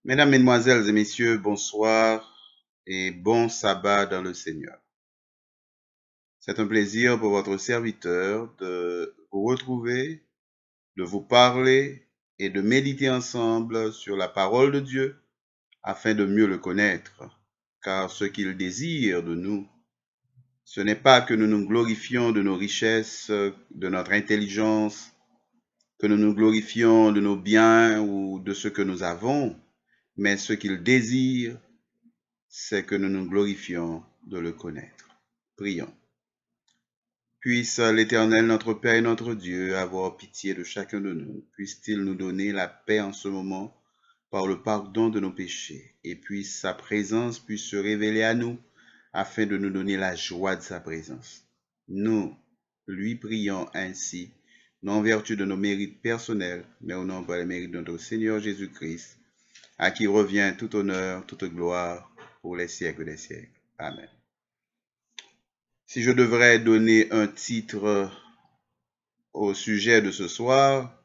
Mesdames, Mesdemoiselles et Messieurs, bonsoir et bon sabbat dans le Seigneur. C'est un plaisir pour votre serviteur de vous retrouver, de vous parler et de méditer ensemble sur la parole de Dieu afin de mieux le connaître. Car ce qu'il désire de nous, ce n'est pas que nous nous glorifions de nos richesses, de notre intelligence, que nous nous glorifions de nos biens ou de ce que nous avons, mais ce qu'il désire, c'est que nous nous glorifions de le connaître. Prions. Puisse l'Éternel, notre Père et notre Dieu, avoir pitié de chacun de nous. Puisse-t-il nous donner la paix en ce moment par le pardon de nos péchés, et puisse sa présence puisse se révéler à nous afin de nous donner la joie de sa présence. Nous lui prions ainsi, non en vertu de nos mérites personnels, mais au nom par les mérites de notre Seigneur Jésus-Christ, à qui revient tout honneur, toute gloire, pour les siècles des siècles. Amen. Si je devrais donner un titre au sujet de ce soir,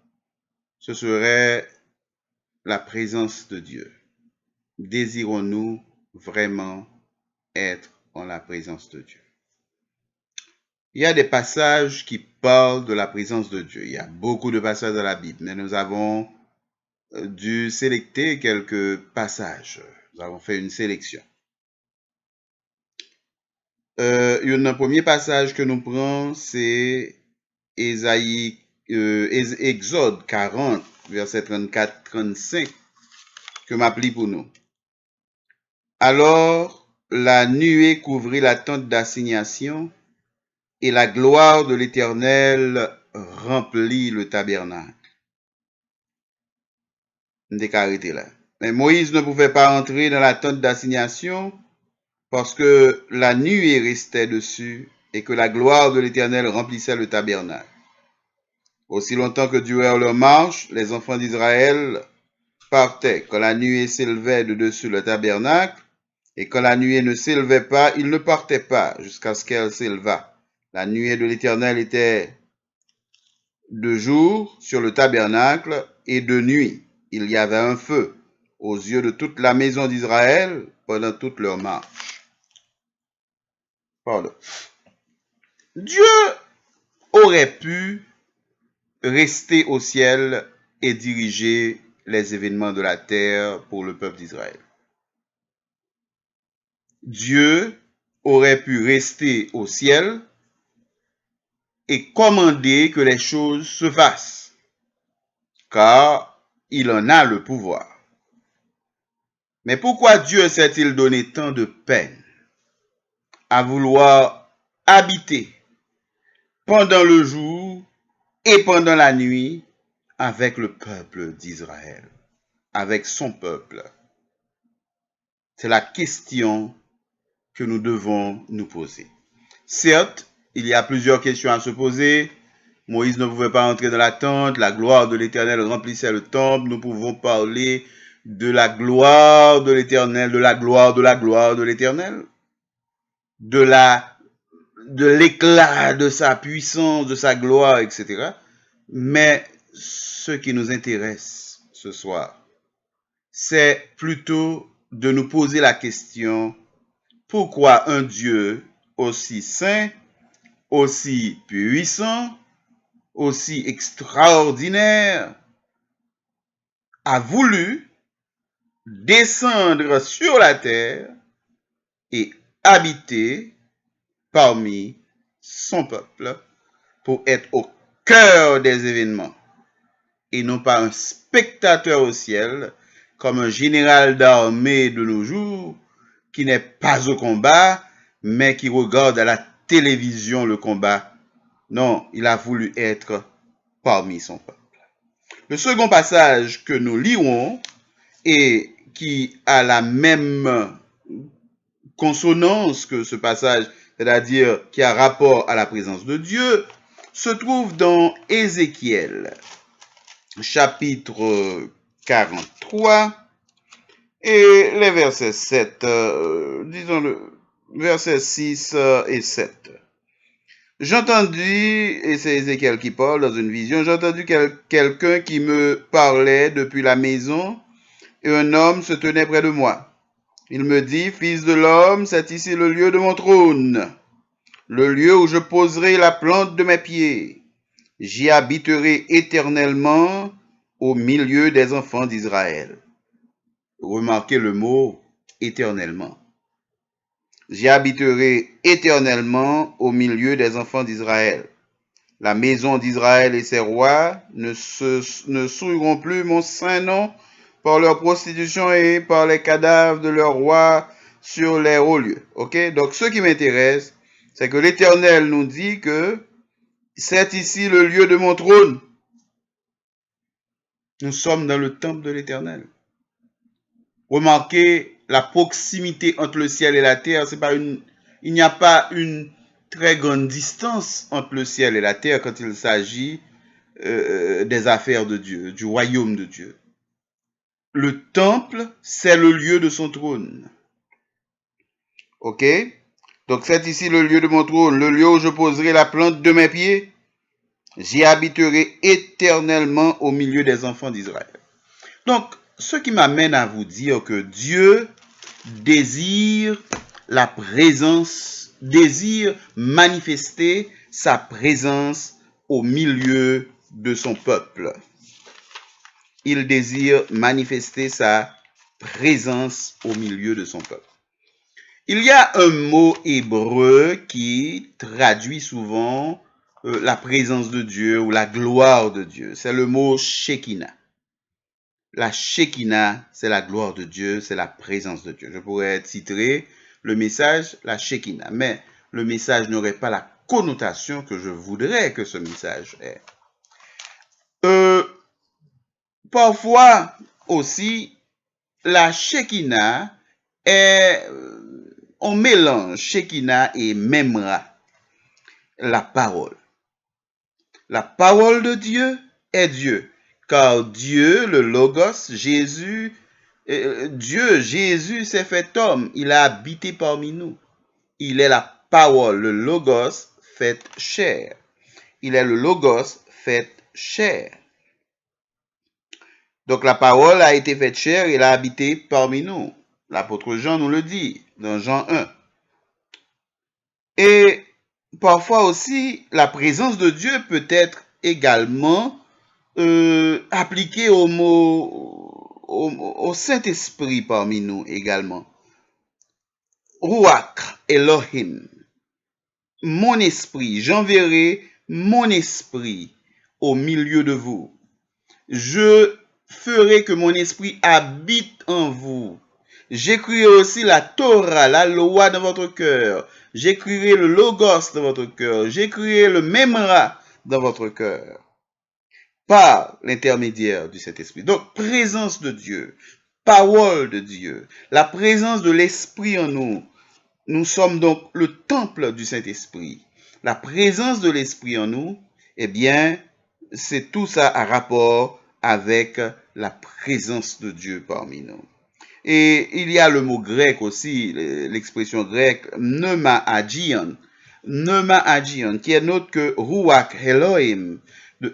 ce serait la présence de Dieu. Désirons-nous vraiment être en la présence de Dieu? Il y a des passages qui parlent de la présence de Dieu. Il y a beaucoup de passages dans la Bible, mais nous avons dû sélecter quelques passages. Nous avons fait une sélection. Un premier passage que nous prenons, c'est Exode 40, verset 34-35, que m'appli pour nous. Alors, la nuée couvrit la tente d'assignation, et la gloire de l'Éternel remplit le tabernacle. Là. Mais Moïse ne pouvait pas entrer dans la tente d'assignation parce que la nuée restait dessus et que la gloire de l'Éternel remplissait le tabernacle. Aussi longtemps que durèrent leur marche, les enfants d'Israël partaient quand la nuée s'élevait de dessus le tabernacle, et quand la nuée ne s'élevait pas, ils ne partaient pas jusqu'à ce qu'elle s'élevât. La nuée de l'Éternel était de jour sur le tabernacle, et de nuit il y avait un feu aux yeux de toute la maison d'Israël pendant toute leur marche. Pardon. Dieu aurait pu rester au ciel et diriger les événements de la terre pour le peuple d'Israël. Dieu aurait pu rester au ciel et commander que les choses se fassent, car il en a le pouvoir. Mais pourquoi Dieu s'est-il donné tant de peine à vouloir habiter pendant le jour et pendant la nuit avec le peuple d'Israël, avec son peuple? C'est la question que nous devons nous poser. Certes, il y a plusieurs questions à se poser. Moïse ne pouvait pas entrer dans la tente, la gloire de l'Éternel remplissait le temple. Nous pouvons parler de la gloire de l'Éternel, de la gloire de la gloire de l'Éternel, de l'éclat de sa puissance, de sa gloire, etc. Mais ce qui nous intéresse ce soir, c'est plutôt de nous poser la question: pourquoi un Dieu aussi saint, aussi puissant, aussi extraordinaire a voulu descendre sur la terre et habiter parmi son peuple pour être au cœur des événements et non pas un spectateur au ciel comme un général d'armée de nos jours qui n'est pas au combat mais qui regarde à la télévision le combat. Non, il a voulu être parmi son peuple. Le second passage que nous lirons et qui a la même consonance que ce passage, c'est-à-dire qui a rapport à la présence de Dieu, se trouve dans Ézéchiel, chapitre 43, et les versets 7, disons le verset 6 et 7. J'ai entendu, et c'est Ézéchiel qui parle dans une vision, j'ai entendu quelqu'un qui me parlait depuis la maison et un homme se tenait près de moi. Il me dit, Fils de l'homme, c'est ici le lieu de mon trône, le lieu où je poserai la plante de mes pieds. J'y habiterai éternellement au milieu des enfants d'Israël. Remarquez le mot éternellement. J'y habiterai éternellement au milieu des enfants d'Israël. La maison d'Israël et ses rois ne souilleront plus mon saint nom par leur prostitution et par les cadavres de leurs rois sur les hauts lieux. Ok? Donc, ce qui m'intéresse, c'est que l'Éternel nous dit que c'est ici le lieu de mon trône. Nous sommes dans le temple de l'Éternel. Remarquez la proximité entre le ciel et la terre. Il n'y a pas une très grande distance entre le ciel et la terre quand il s'agit des affaires de Dieu, du royaume de Dieu. Le temple, c'est le lieu de son trône. Ok? Donc c'est ici le lieu de mon trône, le lieu où je poserai la plante de mes pieds. J'y habiterai éternellement au milieu des enfants d'Israël. Donc, ce qui m'amène à vous dire que Dieu désire la présence, désire manifester sa présence au milieu de son peuple. Il désire manifester sa présence au milieu de son peuple. Il y a un mot hébreu qui traduit souvent la présence de Dieu ou la gloire de Dieu. C'est le mot Shekinah. La Shekinah, c'est la gloire de Dieu, c'est la présence de Dieu. Je pourrais titrer le message la Shekinah, mais le message n'aurait pas la connotation que je voudrais que ce message ait. Parfois aussi, la Shekinah est, on mélange Shekinah et Memra, la parole. La parole de Dieu est Dieu. Car Dieu, le Logos, Jésus s'est fait homme. Il a habité parmi nous. Il est la parole, le Logos fait chair. Il est le Logos fait chair. Donc la parole a été faite chair, il a habité parmi nous. L'apôtre Jean nous le dit dans Jean 1. Et parfois aussi, la présence de Dieu peut être également appliquée au Saint-Esprit parmi nous également. Ruach Elohim, mon esprit, j'enverrai mon esprit au milieu de vous. Je ferai que mon esprit habite en vous. J'écrirai aussi la Torah, la loi dans votre cœur. J'écrirai le Logos dans votre cœur. J'écrirai le Memra dans votre cœur. Par l'intermédiaire du Saint-Esprit. Donc, présence de Dieu, parole de Dieu, la présence de l'Esprit en nous. Nous sommes donc le temple du Saint-Esprit. La présence de l'Esprit en nous, eh bien, c'est tout ça à rapport avec la présence de Dieu parmi nous. Et il y a le mot grec aussi, l'expression grecque pneuma agion, qui est autre que ruach Elohim.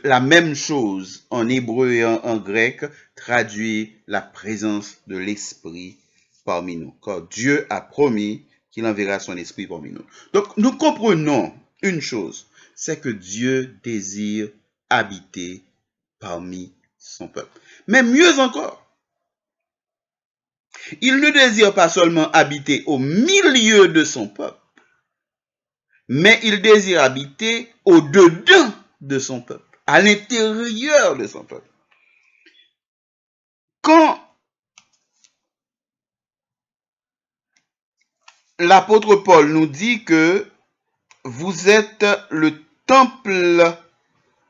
La même chose en hébreu et en grec traduit la présence de l'Esprit parmi nous. Car Dieu a promis qu'il enverra son Esprit parmi nous. Donc nous comprenons une chose, c'est que Dieu désire habiter parmi son peuple. Mais mieux encore, il ne désire pas seulement habiter au milieu de son peuple, mais il désire habiter au-dedans de son peuple, à l'intérieur de son peuple. Quand l'apôtre Paul nous dit que vous êtes le temple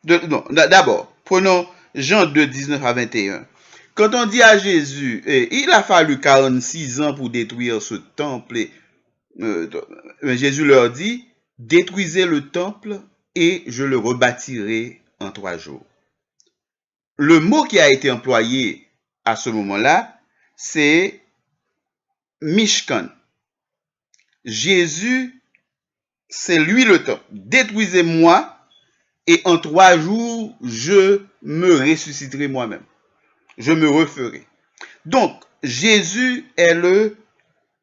de... Non, d'abord, prenons Jean 2, 19 à 21. Quand on dit à Jésus, il a fallu 46 ans pour détruire ce temple, Jésus leur dit, détruisez le temple et je le rebâtirai en 3 jours. Le mot qui a été employé à ce moment-là, c'est Mishkan. Jésus, c'est lui le temple. Détruisez-moi et en 3 jours, je me ressusciterai moi-même. Je me referai. Donc, Jésus est le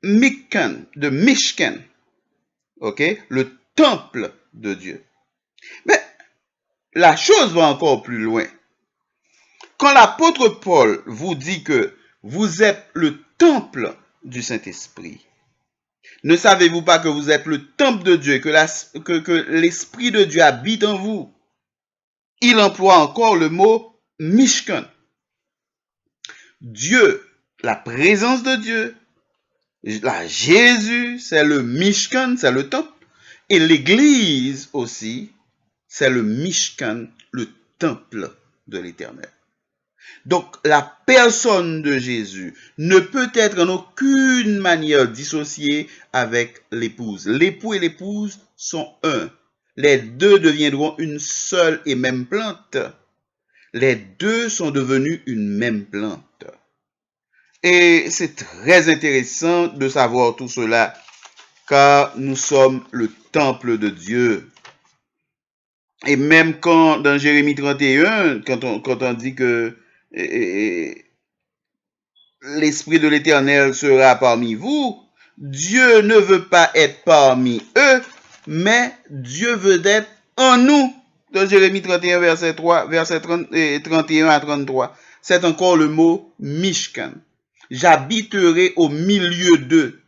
Mishkan, ok, le temple de Dieu. Mais la chose va encore plus loin. Quand l'apôtre Paul vous dit que vous êtes le temple du Saint-Esprit, ne savez-vous pas que vous êtes le temple de Dieu, que l'Esprit de Dieu habite en vous? Il emploie encore le mot Mishkan. Dieu, la présence de Dieu, là, Jésus, c'est le Mishkan, c'est le temple. Et l'Église aussi, c'est le Mishkan, le temple de l'Éternel. Donc, la personne de Jésus ne peut être en aucune manière dissociée avec l'épouse. L'époux et l'épouse sont un. Les deux deviendront une seule et même plante. Les deux sont devenus une même plante. Et c'est très intéressant de savoir tout cela, car nous sommes le temple de Dieu. Et même quand, dans Jérémie 31, quand on dit que l'Esprit de l'Éternel sera parmi vous, Dieu ne veut pas être parmi eux, mais Dieu veut être en nous. Dans Jérémie 31, verset 31 à 33, c'est encore le mot Mishkan. J'habiterai au milieu d'eux.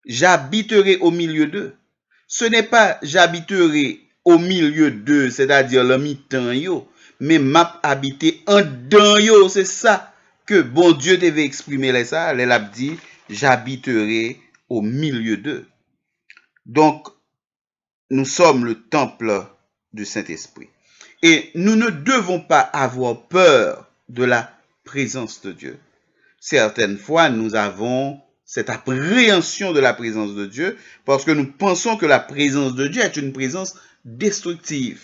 J'habiterai au milieu d'eux. Ce n'est pas j'habiterai au milieu d'eux, c'est-à-dire le mi-temps yo, mais m'a habité en dedans yo, c'est ça que bon Dieu devait exprimer là ça, elle a dit j'habiterai au milieu d'eux. Donc nous sommes le temple du Saint-Esprit et nous ne devons pas avoir peur de la présence de Dieu. Certaines fois, nous avons cette appréhension de la présence de Dieu parce que nous pensons que la présence de Dieu est une présence destructive.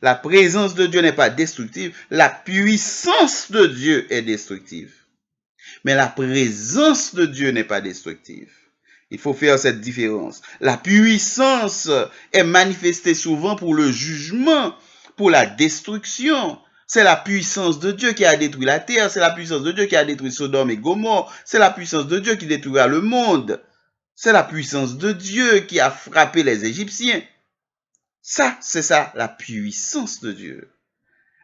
La présence de Dieu n'est pas destructive, la puissance de Dieu est destructive. Mais la présence de Dieu n'est pas destructive. Il faut faire cette différence. La puissance est manifestée souvent pour le jugement, pour la destruction. C'est la puissance de Dieu qui a détruit la terre, c'est la puissance de Dieu qui a détruit Sodome et Gomorrhe, c'est la puissance de Dieu qui détruira le monde. C'est la puissance de Dieu qui a frappé les Égyptiens. Ça, c'est ça, la puissance de Dieu.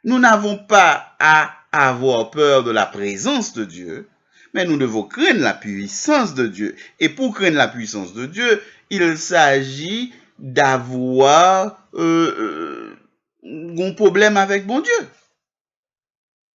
Nous n'avons pas à avoir peur de la présence de Dieu, mais nous devons craindre la puissance de Dieu. Et pour craindre la puissance de Dieu, il s'agit d'avoir un problème avec bon Dieu.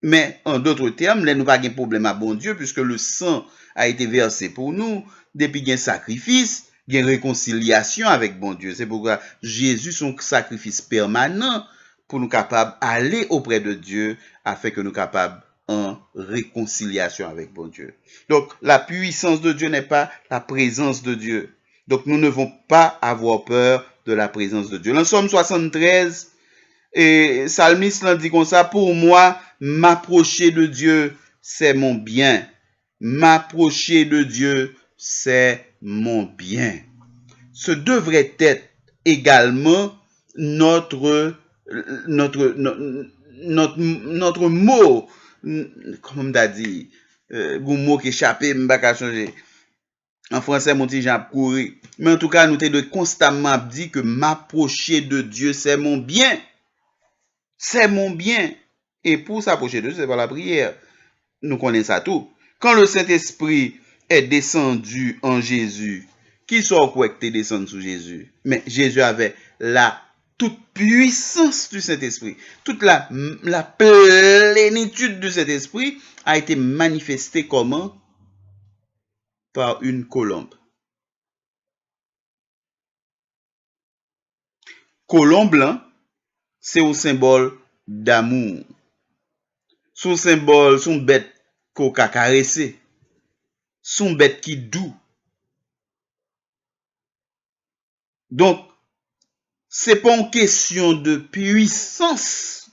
Mais en d'autres termes, nous n'avons pas de problème avec bon Dieu, puisque le sang a été versé pour nous, depuis qu'il y a un sacrifice, il y a une réconciliation avec bon Dieu. C'est pourquoi Jésus, son sacrifice permanent, pour nous capables d'aller auprès de Dieu, afin que nous capables en réconciliation avec bon Dieu. Donc, la puissance de Dieu n'est pas la présence de Dieu. Donc, nous ne devons pas avoir peur de la présence de Dieu. Dans Somme 73, et Psalmiste dit comme ça, pour moi, m'approcher de Dieu, c'est mon bien. M'approcher de Dieu, c'est mon bien. Ce devrait être également notre mot, comment on a dit, un mot qui échappé, m'pas ka changer. En français, mon petit Jean couru. Mais en tout cas, nous devons constamment dire que m'approcher de Dieu, c'est mon bien. C'est mon bien. Et pour s'approcher de Dieu, c'est par la prière. Nous connaissons ça tout. Quand le Saint-Esprit est descendu en Jésus, qui sont quoi que descendu sous Jésus? Mais Jésus avait la toute puissance du Saint-Esprit. Toute la plénitude du Saint-Esprit a été manifestée comment? Par une colombe. Colombe là, c'est un symbole d'amour. Son symbole, son bête qu'on a caressé. Son bête qui doux. Donc, c'est pas une question de puissance,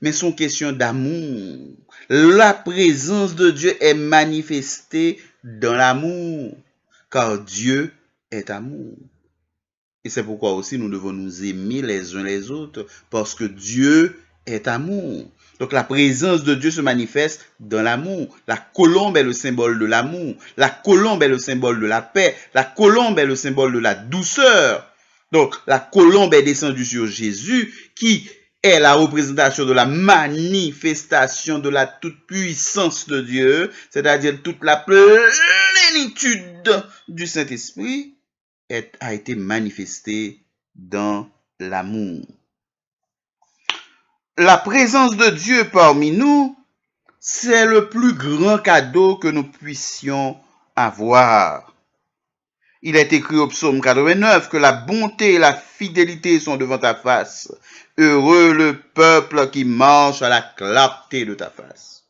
mais c'est une question d'amour. La présence de Dieu est manifestée dans l'amour, car Dieu est amour. Et c'est pourquoi aussi nous devons nous aimer les uns les autres, parce que Dieu est amour. Donc la présence de Dieu se manifeste dans l'amour. La colombe est le symbole de l'amour. La colombe est le symbole de la paix. La colombe est le symbole de la douceur. Donc la colombe est descendue sur Jésus qui est la représentation de la manifestation de la toute-puissance de Dieu, c'est-à-dire toute la plénitude du Saint-Esprit a été manifestée dans l'amour. La présence de Dieu parmi nous, c'est le plus grand cadeau que nous puissions avoir. Il est écrit au psaume 89 que la bonté et la fidélité sont devant ta face. Heureux le peuple qui marche à la clarté de ta face.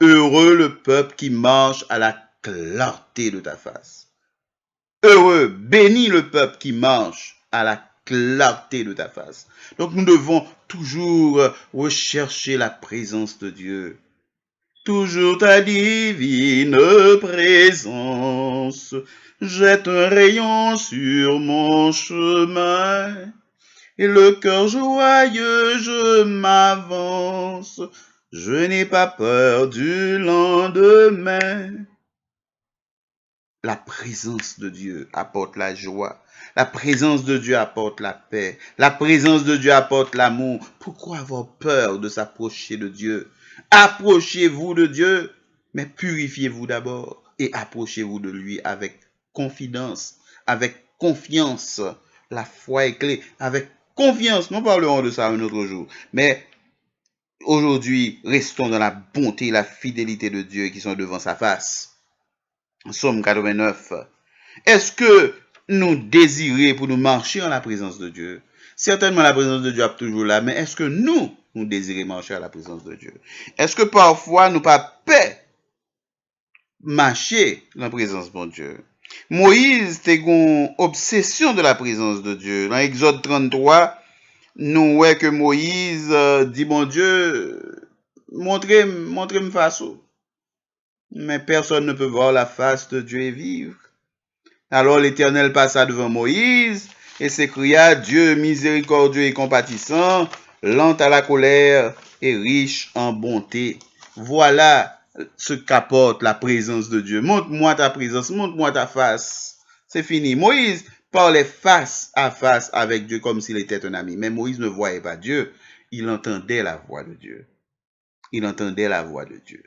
Heureux le peuple qui marche à la clarté de ta face. Heureux, béni le peuple qui marche à la clarté de ta face. Donc nous devons toujours rechercher la présence de Dieu. Toujours ta divine présence jette un rayon sur mon chemin. Et le cœur joyeux, je m'avance. Je n'ai pas peur du lendemain. La présence de Dieu apporte la joie. La présence de Dieu apporte la paix. La présence de Dieu apporte l'amour. Pourquoi avoir peur de s'approcher de Dieu? Approchez-vous de Dieu, mais purifiez-vous d'abord et approchez-vous de lui avec confidence, avec confiance. La foi est clé. Avec confiance, nous parlerons de ça un autre jour. Mais aujourd'hui, restons dans la bonté et la fidélité de Dieu qui sont devant sa face. Psaume 89. Est-ce que nous désirons pour nous marcher en la présence de Dieu? Certainement la présence de Dieu est toujours là, mais est-ce que nous désirons marcher à la présence de Dieu? Est-ce que parfois nous pas paix marcher dans la présence de Dieu? Moïse était une obsession de la présence de Dieu. Dans Exode 33, nous voyons que Moïse dit, bon Dieu, montrez-moi face. Mais personne ne peut voir la face de Dieu et vivre. Alors l'Éternel passa devant Moïse et s'écria, Dieu miséricordieux et compatissant, lent à la colère et riche en bonté. Voilà ce qu'apporte la présence de Dieu. Montre-moi ta présence, montre-moi ta face. C'est fini. Moïse parlait face à face avec Dieu comme s'il était un ami. Mais Moïse ne voyait pas Dieu. Il entendait la voix de Dieu. Il entendait la voix de Dieu.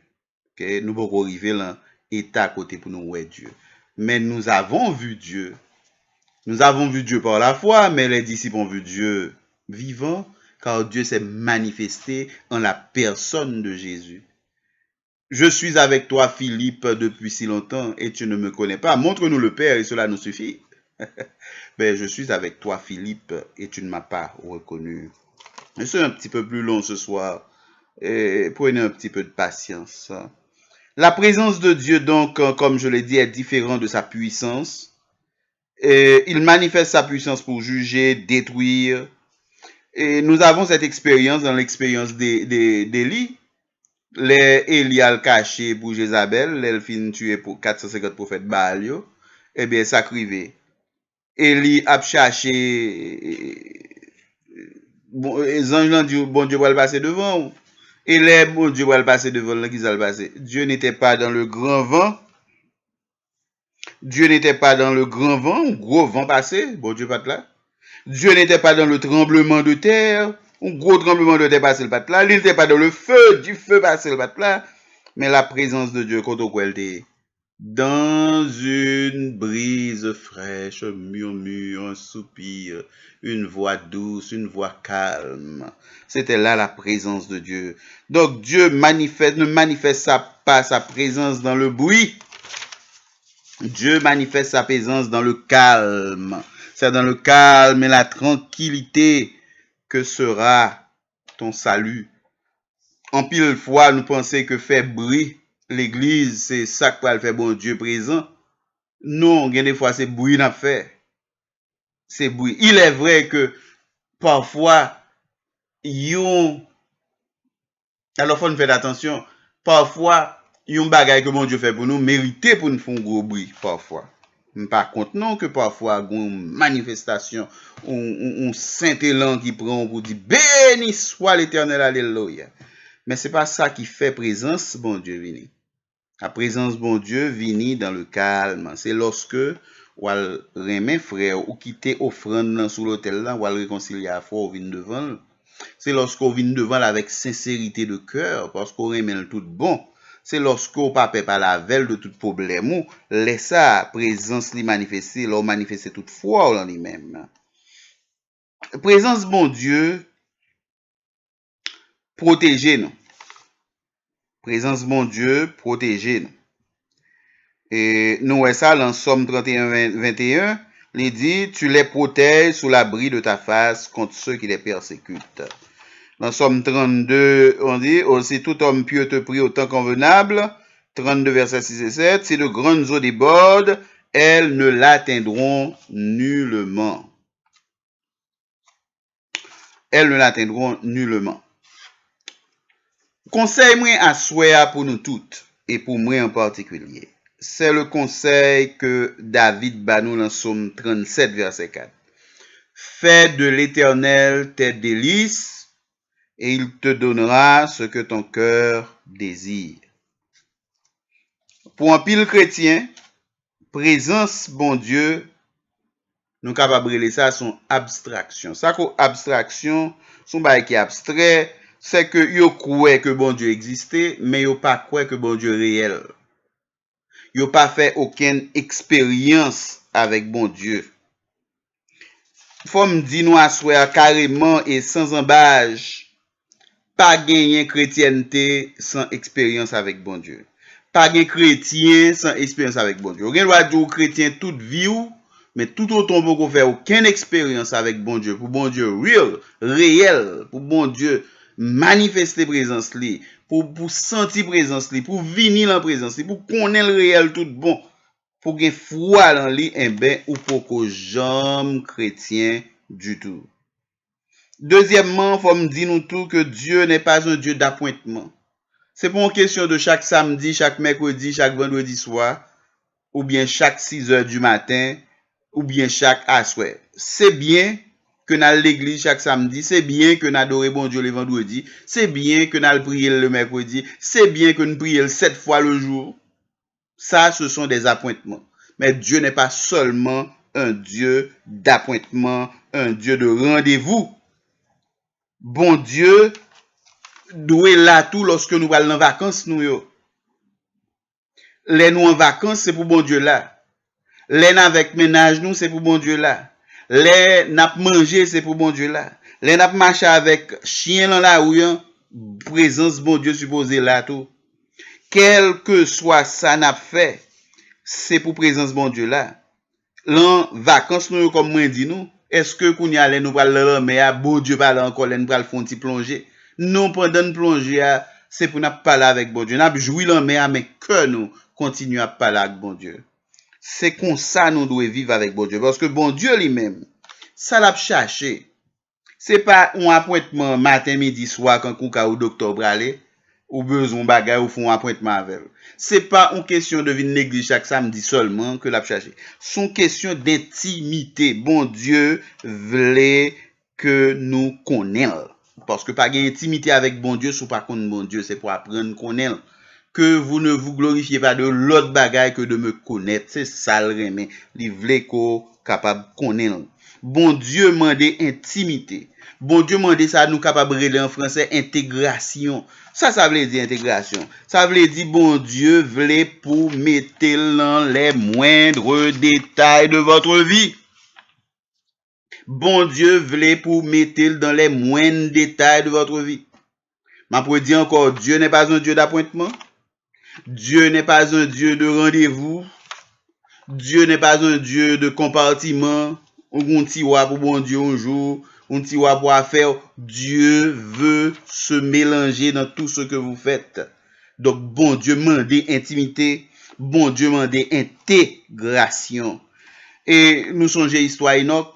Okay? Nous pouvons arriver là, état à côté pour nous voir Dieu. Mais nous avons vu Dieu. Nous avons vu Dieu par la foi, mais les disciples ont vu Dieu vivant, car Dieu s'est manifesté en la personne de Jésus. Je suis avec toi, Philippe, depuis si longtemps, et tu ne me connais pas. Montre-nous le Père, et cela nous suffit. Mais je suis avec toi, Philippe, et tu ne m'as pas reconnu. Je suis un petit peu plus long ce soir. Et prenez un petit peu de patience. La présence de Dieu, donc, comme je l'ai dit, est différente de sa puissance. Et il manifeste sa puissance pour juger, détruire. Et nous avons cette expérience dans l'expérience d'Élie. Élie a le caché pour Jézabel, elle finit tuer pour 450 prophètes Baal. Eh bien, ça crivé. Élie a cherché. Bon, les anges l'ont dit, bon Dieu va le passer devant. Et les bon Dieu va le passer devant, là, qui va le passer. Dieu n'était pas dans le grand vent. Dieu n'était pas dans le grand vent, un gros vent passé, bon Dieu pas là. Dieu n'était pas dans le tremblement de terre, un gros tremblement de terre passé le pat là. Il n'était pas dans le feu, du feu passé le pat là. Mais la présence de Dieu, quand on quoi elle était dans une brise fraîche, un murmure, un soupir, une voix douce, une voix calme. C'était là la présence de Dieu. Donc Dieu ne manifeste pas sa présence dans le bruit. Dieu manifeste sa présence dans le calme. C'est dans le calme et la tranquillité que sera ton salut. En pile fois, nous pensons que faire bruit, l'église, c'est ça que va faire bon Dieu présent. Non, des fois, c'est bruit n'a fait. C'est bruit. Il est vrai que parfois, alors faut nous faire attention. Parfois, yon bagay que mon Dieu fait pour nous, mérité pour nous faire un gros bruit, parfois. Par contre, non, que parfois, une manifestation, un saint élan qui prend pour dire, béni soit l'Éternel, alléluia. Mais c'est pas ça qui fait présence, bon Dieu, vini. La présence, bon Dieu, vini dans le calme. C'est lorsque ou al remen frère ou quitter offrande sous l'autel là, ou al réconcilier à foi ou vin devant. C'est lorsqu'on vient devant avec sincérité de cœur, parce qu'on remet tout bon. C'est lorsqu'on pas par la veille de tout problème ou laisse sa présence li manifester, l'on manifester toute foi en lui-même. Présence bon Dieu protéger nous. Présence bon Dieu protéger nous. Et nous ça dans Somme 31-21, il dit tu les protèges sous l'abri de ta face contre ceux qui les persécutent. Dans Somme 32, on dit aussi tout homme pieux te prie au temps convenable. 32 versets 6 et 7. Si de grandes eaux débordent, elles ne l'atteindront nullement. Elles ne l'atteindront nullement. Conseil moi à souhait pour nous toutes et pour moi en particulier. C'est le conseil que David banou dans Somme 37 verset 4. Fais de l'Éternel tes délices et il te donnera ce que ton cœur désire. Pour un pile chrétien, présence bon Dieu, nous capables de ça son abstraction. Ça ko abstraction, son bail qui abstrait, c'est que yo croit que bon Dieu existait, mais yo pas croit que bon Dieu réel. Yo pas fait aucune expérience avec bon Dieu. Faut me dire nous assoir carrément et sans embâche, pas gagner chrétienté sans expérience avec bon Dieu. Pas gagner chrétien sans expérience avec bon Dieu. On doit dire chrétien toute vie ou, mais tout autant qu'on fait aucune expérience avec bon Dieu, pour bon Dieu real, réel, pour bon Dieu manifester présence li, pour sentir présence li, pour venir en présence li, pour connaître le réel tout bon, pour gagner foi dans li, eh ben ou pour que jamais chrétien du tout. Deuxièmement, faut me dire nous tout que Dieu n'est pas un Dieu d'appointement. C'est pas une question de chaque samedi, chaque mercredi, chaque vendredi soir, ou bien chaque 6 heures du matin, ou bien chaque assoir. C'est bien que nous allons l'église chaque samedi, c'est bien que nous adorons bon Dieu le vendredi, c'est bien que nous allons prier le mercredi, c'est bien que nous prions 7 fois le jour. Ça, ce sont des appointements. Mais Dieu n'est pas seulement un Dieu d'appointement, un Dieu de rendez-vous. Bon Dieu doit là tout lorsque nous allons en vacances nous yo. Les nous en vacances c'est pour bon Dieu là. Les avec ménage nous c'est pour bon Dieu là. Les n'a manger c'est pour bon Dieu là. Les n'a marcher avec chien dans la rue, présence bon Dieu supposé là tout. Quel que soit ça n'a fait, c'est pour présence bon Dieu là. L'en vacances nous comme moi dit nous, est-ce que qu'on y aller nous pral la mais bon Dieu parle encore nous pral font petit plonger. Non pendant une plongée c'est pour n'a parler avec bon Dieu. N'a jouir la mer mais que nous continue à parler avec bon Dieu. C'est comme ça nous devons vivre avec bon Dieu parce que bon Dieu lui-même ça l'a cherché. C'est pas un appointement matin midi soir quand qu'on ka au docteur bralé ou besoin bagay ou font appointement avec. C'est pas une question de venir l'église chaque samedi seulement que l'a cherché. C'est une question d'intimité. Bon Dieu voulait que nous connaissions. Parce que pas gain intimité avec bon Dieu, sous pas connaître bon Dieu, c'est pour apprendre connaître. Que vous ne vous glorifiez pas de l'autre bagaille que de me connaître. C'est ça le remè. Li vle ko capable connaître. Bon Dieu mande intimité. Bon Dieu mande ça nous capable de en français intégration. Ça veut dire intégration. Ça veut dire bon Dieu voulait pour mettre dans les moindres détails de votre vie. Bon Dieu voulait pour mettre dans les moindres détails de votre vie. Ma pour dire encore, Dieu n'est pas un Dieu d'appointement. Dieu n'est pas un Dieu de rendez-vous. Dieu n'est pas un Dieu de compartiment. On tiwa pour bon Dieu un jour, on tiwa pour affaire. Dieu veut se mélanger dans tout ce que vous faites. Donc bon Dieu mande intimité, bon Dieu mande intégration. Et nous songeons histoire Enoch.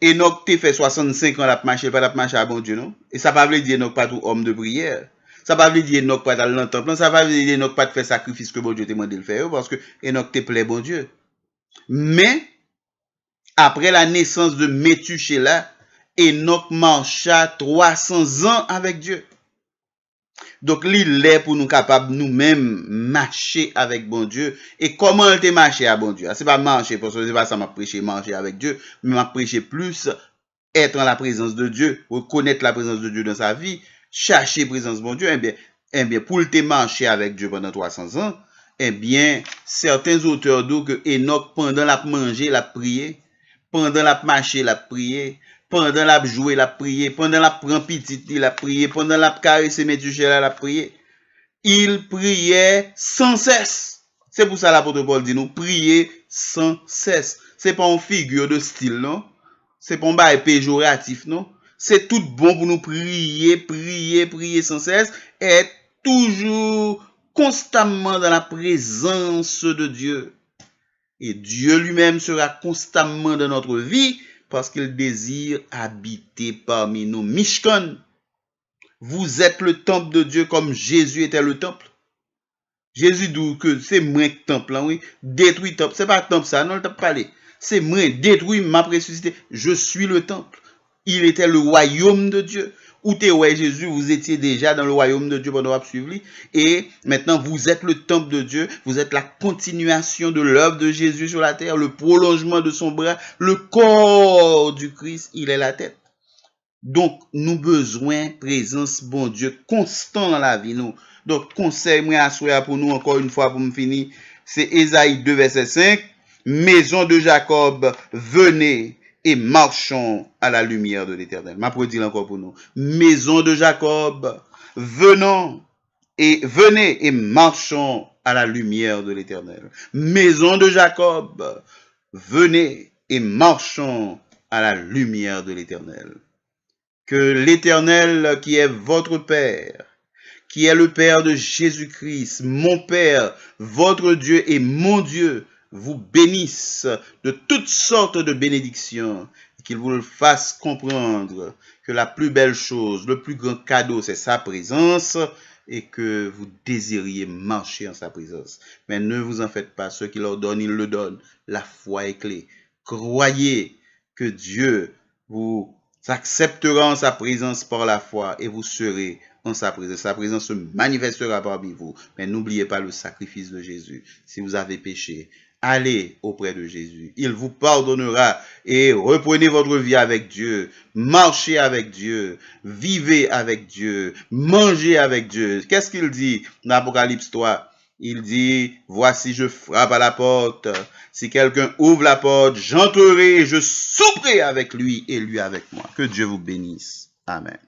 Enoch te fait 65 ans la marcher, pas la marcher à bon Dieu non. Et ça pas veut dire Enoch pas tout homme de prière. Ça pas veut dire Enoch pas dans le temple, ça pas veut dire Enoch pas de faire sacrifice que bon Dieu te demandé de faire parce que Enoch te plaît bon Dieu. Mais après la naissance de Métuséla, Enoch marcha 300 ans avec Dieu. Donc, il est pour nous capables nous-mêmes marcher avec bon Dieu. Et comment te marcher à bon Dieu? C'est pas marcher, parce que c'est pas ça m'a prêché, marcher avec Dieu, mais m'a prêché plus être en la présence de Dieu, reconnaître la présence de Dieu dans sa vie, chercher la présence de bon Dieu. Eh bien, pour te marcher avec Dieu pendant 300 ans, eh bien, certains auteurs disent que Enoch, pendant la manger, la prier, pendant la marcher, la prier, pendant la jouer, la prier, pendant la prendre petite, la prier, pendant la caresser Métuséla, la prier. Il priait sans cesse. C'est pour ça l'apôtre Paul dit nous, prier sans cesse. C'est pas une figure de style, non? C'est pas un bail péjoratif, non? C'est tout bon pour nous prier, prier, prier sans cesse, et être toujours constamment dans la présence de Dieu. Et Dieu lui-même sera constamment dans notre vie parce qu'il désire habiter parmi nous. Mishkan, vous êtes le temple de Dieu comme Jésus était le temple. Jésus dit que c'est moi le temple, là, oui. Détruit le temple. C'est pas le temple, ça, non, le temple parlé. C'est moi, détruit ma ressuscité. Je suis le temple. Il était le royaume de Dieu. Où t'es, ouais, Jésus, vous étiez déjà dans le royaume de Dieu pendant que vous suivi. Et maintenant, vous êtes le temple de Dieu. Vous êtes la continuation de l'œuvre de Jésus sur la terre, le prolongement de son bras, le corps du Christ, il est la tête. Donc, nous besoin présence, bon Dieu, constant dans la vie, nous. Donc, conseil, moi, à pour nous, encore une fois, pour me finir, c'est Ésaïe 2, verset 5. Maison de Jacob, venez et marchons à la lumière de l'Éternel. Ma pour dire encore pour nous. Maison de Jacob, venez et marchons à la lumière de l'Éternel. Maison de Jacob, venez et marchons à la lumière de l'Éternel. Que l'Éternel qui est votre Père, qui est le Père de Jésus-Christ, mon Père, votre Dieu et mon Dieu, vous bénisse de toutes sortes de bénédictions, et qu'il vous le fasse comprendre que la plus belle chose, le plus grand cadeau, c'est sa présence, et que vous désiriez marcher en sa présence. Mais ne vous en faites pas, ceux qui leur donnent, ils le donnent. La foi est clé. Croyez que Dieu vous acceptera en sa présence par la foi, et vous serez en sa présence. Sa présence se manifestera parmi vous. Mais n'oubliez pas le sacrifice de Jésus. Si vous avez péché, allez auprès de Jésus. Il vous pardonnera et reprenez votre vie avec Dieu. Marchez avec Dieu. Vivez avec Dieu. Mangez avec Dieu. Qu'est-ce qu'il dit dans Apocalypse 3? Il dit, voici je frappe à la porte. Si quelqu'un ouvre la porte, j'entrerai et je souperai avec lui et lui avec moi. Que Dieu vous bénisse. Amen.